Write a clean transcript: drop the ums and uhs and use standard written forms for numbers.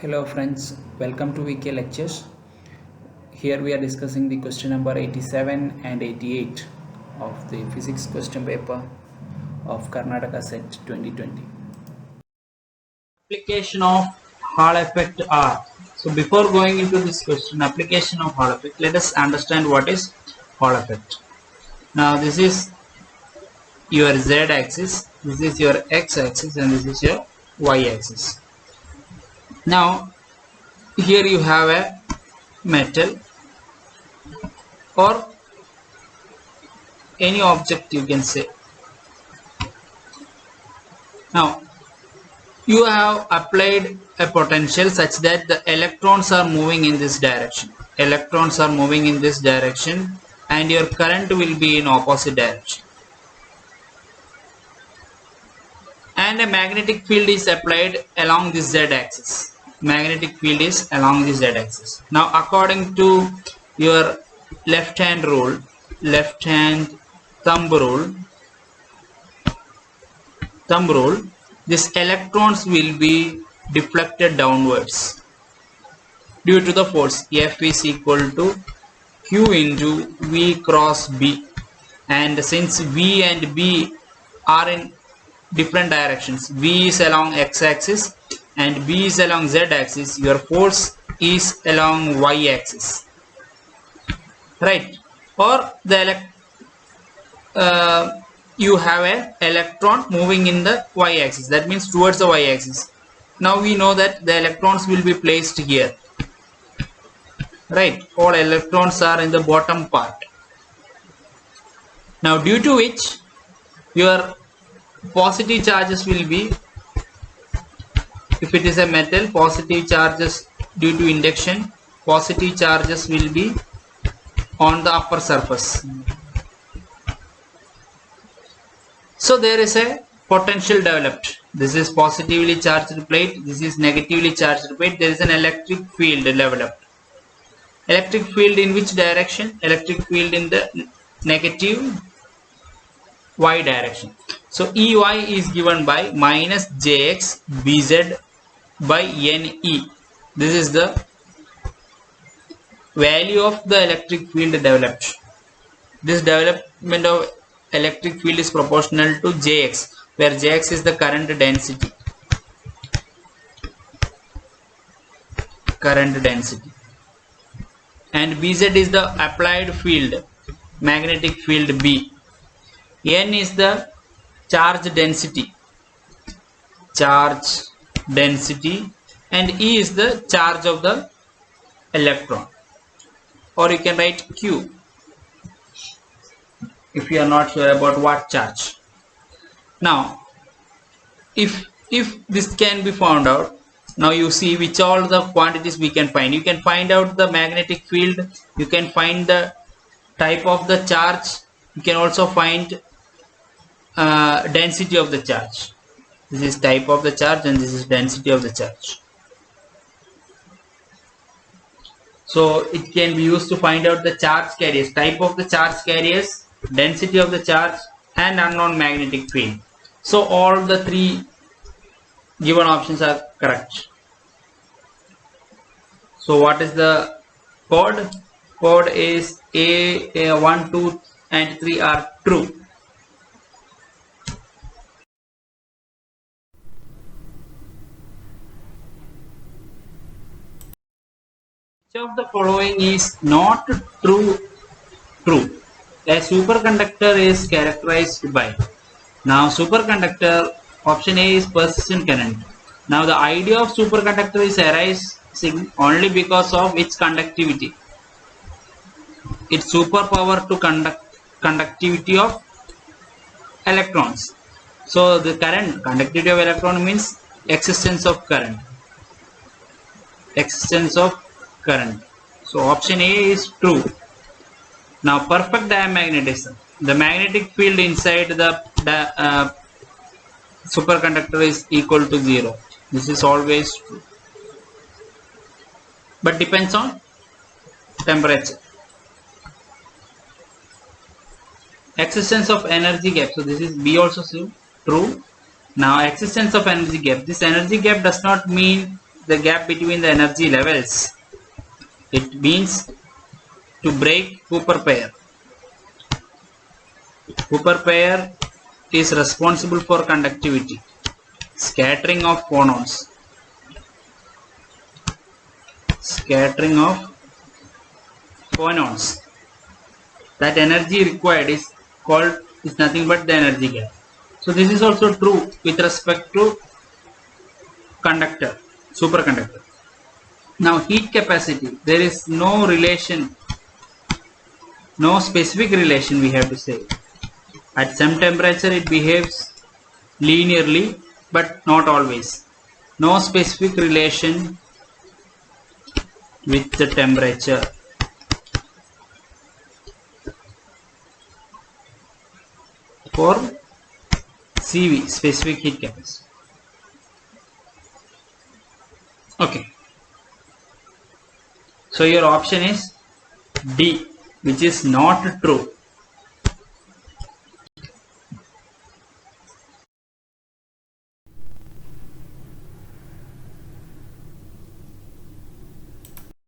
Hello friends, welcome to VK Lectures. Here we are discussing the question number 87 and 88 of the physics question paper of Karnataka SET 2020. Application of Hall effect are. So before going into this question, application of Hall effect, let us understand what is Hall effect. Now this is your Z axis, this is your X axis, and this is your Y axis. Now here you have a metal or any object, you can say. Now you have applied a potential such that the electrons are moving in this direction. Electrons are moving in this direction and your current will be in opposite direction. And a magnetic field is applied along this Z axis. Magnetic field is along this Z axis. Now according to your left hand thumb rule, these electrons will be deflected downwards due to the force F is equal to Q into V cross B, and since V and B are in different directions, V is along X axis and B is along Z axis, your force is along Y axis, right? Or the you have an electron moving in the Y axis, that means towards the Y axis. Now we know that the electrons will be placed here, right? All electrons are in the bottom part. Now due to which your positive charges will be, if it is a metal, positive charges due to induction, positive charges will be on the upper surface. So there is a potential developed. This is positively charged plate, this is negatively charged plate. There is an electric field developed. Electric field in which direction? Electric field in the negative Y direction. So EY is given by minus JX BZ by NE. This is the value of the electric field developed. This development of electric field is proportional to Jx, where Jx is the current density. And Bz is the applied field, magnetic field B. N is the charge density, and E is the charge of the electron, or you can write Q if you are not sure about what charge. Now if this can be found out, now you see which all the quantities we can find. You can find out the magnetic field, you can find the type of the charge, you can also find density of the charge. This is type of the charge and this is density of the charge. So it can be used to find out the charge carriers, type of the charge carriers, density of the charge, and unknown magnetic field. So all the three given options are correct. So what is the code? Code is A, 1, 2 and 3 are true. Which of the following is not true? A superconductor is characterized by. Now superconductor, option A is persistent current. Now the idea of superconductor is arising only because of its conductivity. Its superpower to conductivity of electrons. So the conductivity of electron means existence of current. So option A is true. Now perfect diamagnetism. The magnetic field inside the superconductor is equal to 0. This is always true, but depends on temperature. Existence of energy gap. So this is B also true. Now existence of energy gap. This energy gap does not mean the gap between the energy levels. It means to break Cooper pair. Cooper pair is responsible for conductivity, scattering of phonons. Scattering of phonons. That energy required is nothing but the energy gap. So this is also true with respect to conductor, superconductor. Now heat capacity, there is no relation, no specific relation we have to say. At some temperature it behaves linearly, but not always. No specific relation with the temperature. For CV, specific heat capacity. Okay. So your option is D, which is not true.